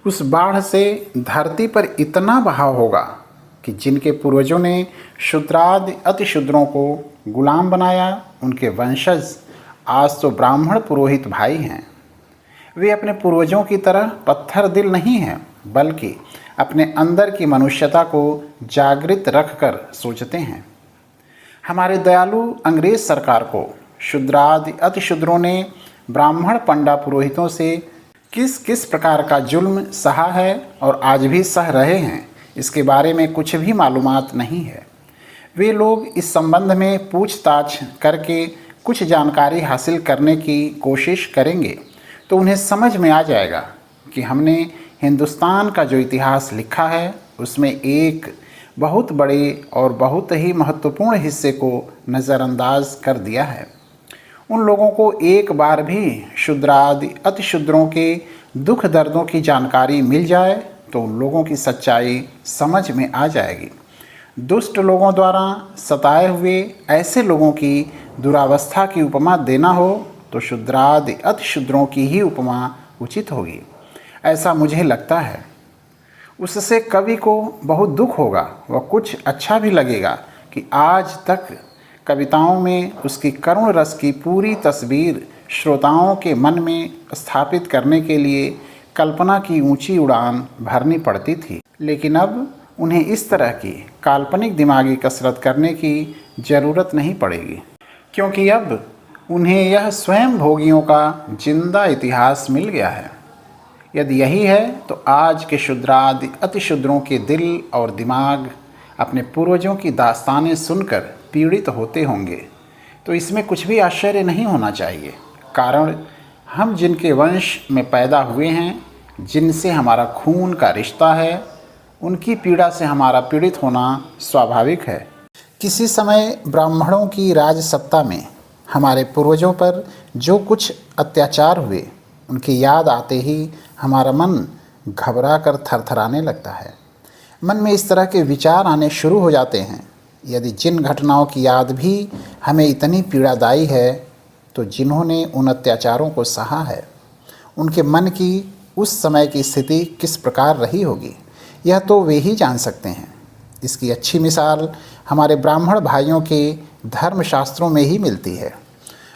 उस बाढ़ से धरती पर इतना बहाव होगा कि जिनके पूर्वजों ने शूद्रादि अतिशूद्रों को गुलाम बनाया, उनके वंशज आज तो ब्राह्मण पुरोहित भाई हैं। वे अपने पूर्वजों की तरह पत्थर दिल नहीं हैं, बल्कि अपने अंदर की मनुष्यता को जागृत रखकर सोचते हैं। हमारे दयालु अंग्रेज सरकार को शूद्रादि अतिशूद्रों ने ब्राह्मण पंडा पुरोहितों से किस किस प्रकार का जुल्म सहा है और आज भी सह रहे हैं, इसके बारे में कुछ भी मालूमात नहीं है। वे लोग इस संबंध में पूछताछ करके कुछ जानकारी हासिल करने की कोशिश करेंगे तो उन्हें समझ में आ जाएगा कि हमने हिंदुस्तान का जो इतिहास लिखा है उसमें एक बहुत बड़े और बहुत ही महत्वपूर्ण हिस्से को नज़रअंदाज कर दिया है। उन लोगों को एक बार भी शूद्रादि अतिशूद्रों के दुख दर्दों की जानकारी मिल जाए तो उन लोगों की सच्चाई समझ में आ जाएगी। दुष्ट लोगों द्वारा सताए हुए ऐसे लोगों की दुरावस्था की उपमा देना हो तो शूद्रादि अतिशूद्रों की ही उपमा उचित होगी, ऐसा मुझे लगता है। उससे कवि को बहुत दुख होगा व कुछ अच्छा भी लगेगा कि आज तक कविताओं में उसकी करुण रस की पूरी तस्वीर श्रोताओं के मन में स्थापित करने के लिए कल्पना की ऊंची उड़ान भरनी पड़ती थी, लेकिन अब उन्हें इस तरह की काल्पनिक दिमागी कसरत करने की ज़रूरत नहीं पड़ेगी, क्योंकि अब उन्हें यह स्वयं भोगियों का जिंदा इतिहास मिल गया है। यदि यही है तो आज के शूद्रादि अतिशूद्रों के दिल और दिमाग अपने पूर्वजों की दास्तानें सुनकर पीड़ित होते होंगे तो इसमें कुछ भी आश्चर्य नहीं होना चाहिए। कारण हम जिनके वंश में पैदा हुए हैं, जिनसे हमारा खून का रिश्ता है, उनकी पीड़ा से हमारा पीड़ित होना स्वाभाविक है। किसी समय ब्राह्मणों की राजसत्ता में हमारे पूर्वजों पर जो कुछ अत्याचार हुए, उनकी याद आते ही हमारा मन घबरा कर थरथराने लगता है। मन में इस तरह के विचार आने शुरू हो जाते हैं, यदि जिन घटनाओं की याद भी हमें इतनी पीड़ादायी है तो जिन्होंने उन अत्याचारों को सहा है, उनके मन की उस समय की स्थिति किस प्रकार रही होगी, यह तो वे ही जान सकते हैं। इसकी अच्छी मिसाल हमारे ब्राह्मण भाइयों के धर्मशास्त्रों में ही मिलती है।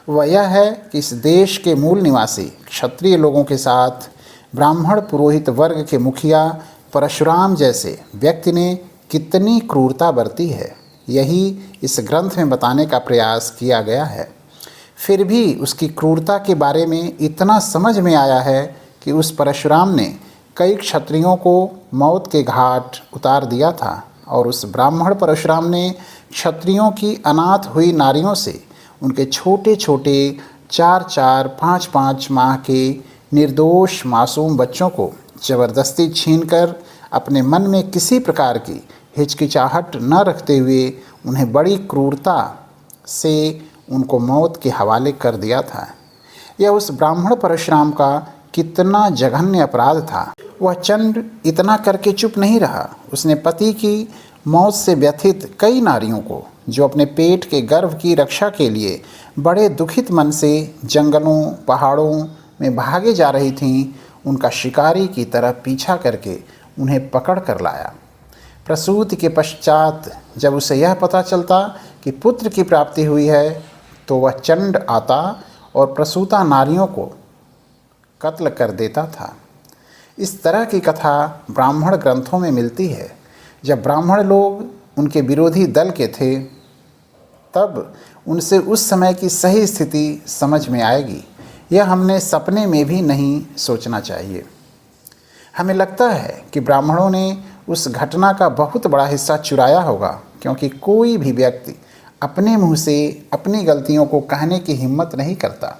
वह यह है कि इस देश के मूल निवासी क्षत्रिय लोगों के साथ ब्राह्मण पुरोहित वर्ग के मुखिया परशुराम जैसे व्यक्ति ने कितनी क्रूरता बरती है, यही इस ग्रंथ में बताने का प्रयास किया गया है। फिर भी उसकी क्रूरता के बारे में इतना समझ में आया है कि उस परशुराम ने कई क्षत्रियों को मौत के घाट उतार दिया था और उस ब्राह्मण परशुराम ने क्षत्रियों की अनाथ हुई नारियों से उनके छोटे छोटे 4-4, 5-5 माह के निर्दोष मासूम बच्चों को ज़बरदस्ती छीनकर अपने मन में किसी प्रकार की हिचकिचाहट न रखते हुए उन्हें बड़ी क्रूरता से उनको मौत के हवाले कर दिया था। यह उस ब्राह्मण परशुराम का कितना जघन्य अपराध था। वह चंड इतना करके चुप नहीं रहा। उसने पति की मौत से व्यथित कई नारियों को, जो अपने पेट के गर्भ की रक्षा के लिए बड़े दुखित मन से जंगलों पहाड़ों में भागे जा रही थीं, उनका शिकारी की तरह पीछा करके उन्हें पकड़ कर लाया। प्रसूति के पश्चात जब उसे यह पता चलता कि पुत्र की प्राप्ति हुई है तो वह चंड आता और प्रसूता नारियों को कत्ल कर देता था। इस तरह की कथा ब्राह्मण ग्रंथों में मिलती है। जब ब्राह्मण लोग उनके विरोधी दल के थे तब उनसे उस समय की सही स्थिति समझ में आएगी। यह हमने सपने में भी नहीं सोचना चाहिए। हमें लगता है कि ब्राह्मणों ने उस घटना का बहुत बड़ा हिस्सा चुराया होगा, क्योंकि कोई भी व्यक्ति अपने मुंह से अपनी गलतियों को कहने की हिम्मत नहीं करता।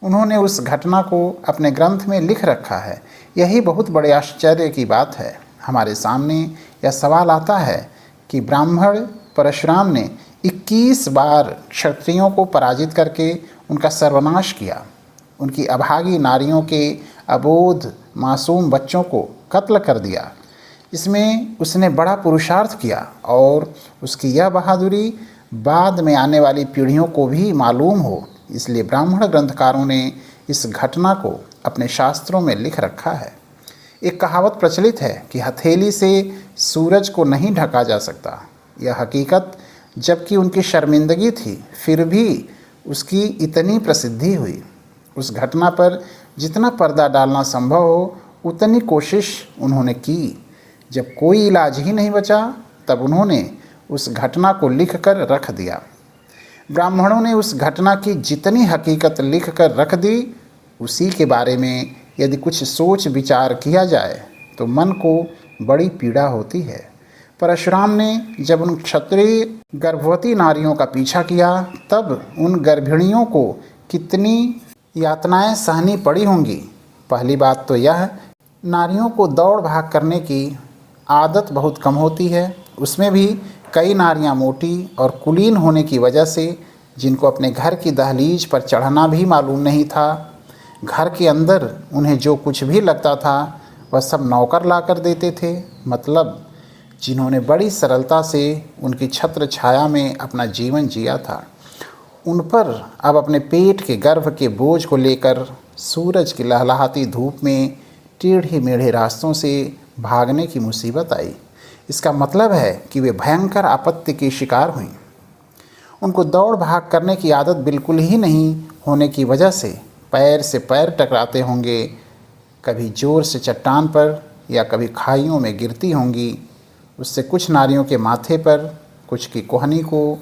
उन्होंने उस घटना को अपने ग्रंथ में लिख रखा है। यही बहुत बड़े आश्चर्य की बात है। हमारे सामने यह सवाल आता है कि ब्राह्मण परशुराम ने 21 बार क्षत्रियों को पराजित करके उनका सर्वनाश किया, उनकी अभागी नारियों के अबोध मासूम बच्चों को कत्ल कर दिया। इसमें उसने बड़ा पुरुषार्थ किया और उसकी यह बहादुरी बाद में आने वाली पीढ़ियों को भी मालूम हो, इसलिए ब्राह्मण ग्रंथकारों ने इस घटना को अपने शास्त्रों में लिख रखा है। एक कहावत प्रचलित है कि हथेली से सूरज को नहीं ढका जा सकता। यह हकीकत जबकि उनकी शर्मिंदगी थी, फिर भी उसकी इतनी प्रसिद्धि हुई। उस घटना पर जितना पर्दा डालना संभव हो उतनी कोशिश उन्होंने की। जब कोई इलाज ही नहीं बचा तब उन्होंने उस घटना को लिख कर रख दिया। ब्राह्मणों ने उस घटना की जितनी हकीकत लिख कर रख दी, उसी के बारे में यदि कुछ सोच विचार किया जाए तो मन को बड़ी पीड़ा होती है। परशुराम ने जब उन क्षत्रिय गर्भवती नारियों का पीछा किया तब उन गर्भिणियों को कितनी यातनाएं सहनी पड़ी होंगी। पहली बात तो यह, नारियों को दौड़ भाग करने की आदत बहुत कम होती है। उसमें भी कई नारियां मोटी और कुलीन होने की वजह से जिनको अपने घर की दहलीज पर चढ़ना भी मालूम नहीं था। घर के अंदर उन्हें जो कुछ भी लगता था वह सब नौकर ला कर देते थे। मतलब जिन्होंने बड़ी सरलता से उनकी छत्र छाया में अपना जीवन जिया था, उन पर अब अपने पेट के गर्भ के बोझ को लेकर सूरज की लहलहाती धूप में टेढ़े मेढ़े रास्तों से भागने की मुसीबत आई। इसका मतलब है कि वे भयंकर आपत्ति की शिकार हुईं। उनको दौड़ भाग करने की आदत बिल्कुल ही नहीं होने की वजह से पैर टकराते होंगे, कभी जोर से चट्टान पर या कभी खाइयों में गिरती होंगी। उससे कुछ नारियों के माथे पर, कुछ की कोहनी को,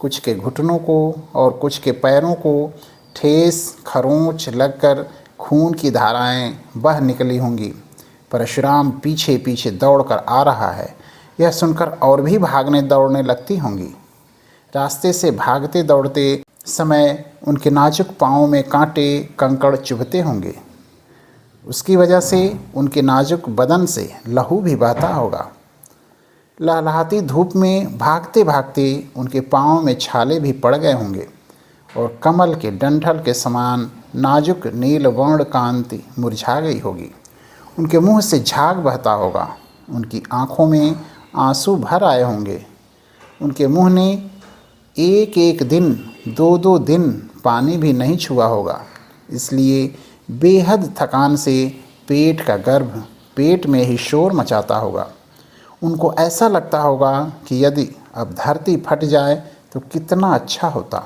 कुछ के घुटनों को और कुछ के पैरों को ठेस खरोंच लगकर खून की धाराएं बह निकली होंगी। परशुराम पीछे पीछे दौड़कर आ रहा है, यह सुनकर और भी भागने दौड़ने लगती होंगी। रास्ते से भागते दौड़ते समय उनके नाजुक पाँवों में कांटे कंकड़ चुभते होंगे। उसकी वजह से उनके नाजुक बदन से लहू भी बहता होगा। लहलहाती धूप में भागते भागते उनके पाँव में छाले भी पड़ गए होंगे और कमल के डंठल के समान नाजुक नील वर्ण कांति मुरझा गई होगी। उनके मुंह से झाग बहता होगा, उनकी आँखों में आंसू भर आए होंगे। उनके मुंह ने एक एक दिन, दो दो दिन पानी भी नहीं छुआ होगा। इसलिए बेहद थकान से पेट का गर्भ पेट में ही शोर मचाता होगा। उनको ऐसा लगता होगा कि यदि अब धरती फट जाए तो कितना अच्छा होता।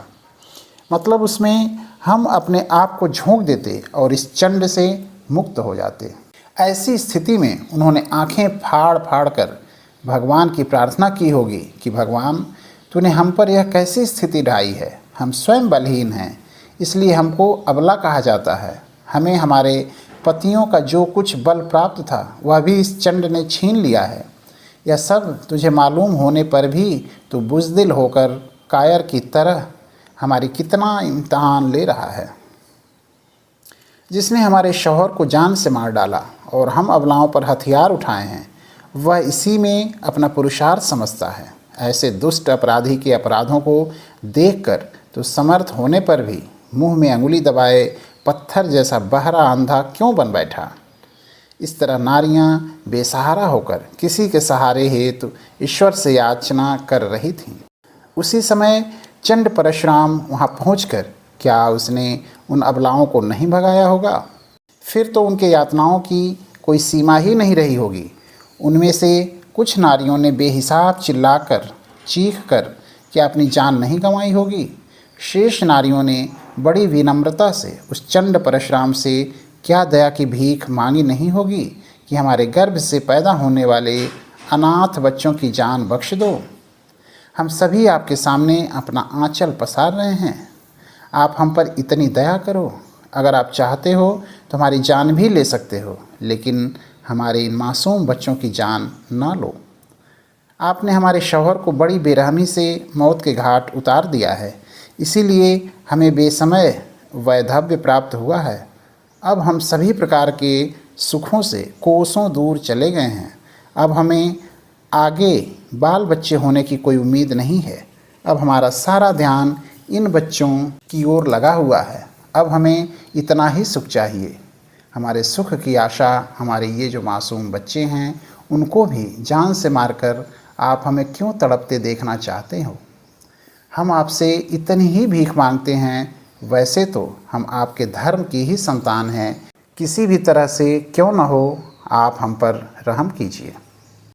मतलब उसमें हम अपने आप को झोंक देते और इस चंड से मुक्त हो जाते। ऐसी स्थिति में उन्होंने आंखें फाड़ फाड़ कर भगवान की प्रार्थना की होगी कि भगवान, तूने हम पर यह कैसी स्थिति ढाई है। हम स्वयं बलहीन हैं, इसलिए हमको अबला कहा जाता है। हमें हमारे पतियों का जो कुछ बल प्राप्त था वह भी इस चंड ने छीन लिया है। यह सब तुझे मालूम होने पर भी तू बुज़दिल होकर कायर की तरह हमारी कितना इम्तिहान ले रहा है। जिसने हमारे शौहर को जान से मार डाला और हम अबलाओं पर हथियार उठाए हैं, वह इसी में अपना पुरुषार्थ समझता है। ऐसे दुष्ट अपराधी के अपराधों को देखकर तो समर्थ होने पर भी मुंह में अंगुली दबाए पत्थर जैसा बहरा अंधा क्यों बन बैठा। इस तरह नारियां बेसहारा होकर किसी के सहारे हेतु ईश्वर से याचना कर रही थीं। उसी समय चंड परशुराम वहां पहुंचकर क्या उसने उन अबलाओं को नहीं भगाया होगा? फिर तो उनके यातनाओं की कोई सीमा ही नहीं रही होगी। उनमें से कुछ नारियों ने बेहिसाब चिल्लाकर चीखकर क्या अपनी जान नहीं गंवाई होगी? शेष नारियों ने बड़ी विनम्रता से उस चंड परशुराम से क्या दया की भीख मांगी नहीं होगी कि हमारे गर्भ से पैदा होने वाले अनाथ बच्चों की जान बख्श दो। हम सभी आपके सामने अपना आंचल पसार रहे हैं, आप हम पर इतनी दया करो। अगर आप चाहते हो तो हमारी जान भी ले सकते हो, लेकिन हमारे इन मासूम बच्चों की जान ना लो। आपने हमारे शौहर को बड़ी बेरहमी से मौत के घाट उतार दिया है, इसीलिए हमें बेसमय वैधव्य प्राप्त हुआ है। अब हम सभी प्रकार के सुखों से कोसों दूर चले गए हैं। अब हमें आगे बाल बच्चे होने की कोई उम्मीद नहीं है। अब हमारा सारा ध्यान इन बच्चों की ओर लगा हुआ है। अब हमें इतना ही सुख चाहिए। हमारे सुख की आशा हमारे ये जो मासूम बच्चे हैं, उनको भी जान से मारकर आप हमें क्यों तड़पते देखना चाहते हो? हम आपसे इतनी ही भीख मांगते हैं। वैसे तो हम आपके धर्म की ही संतान हैं। किसी भी तरह से क्यों न हो, आप हम पर रहम कीजिए।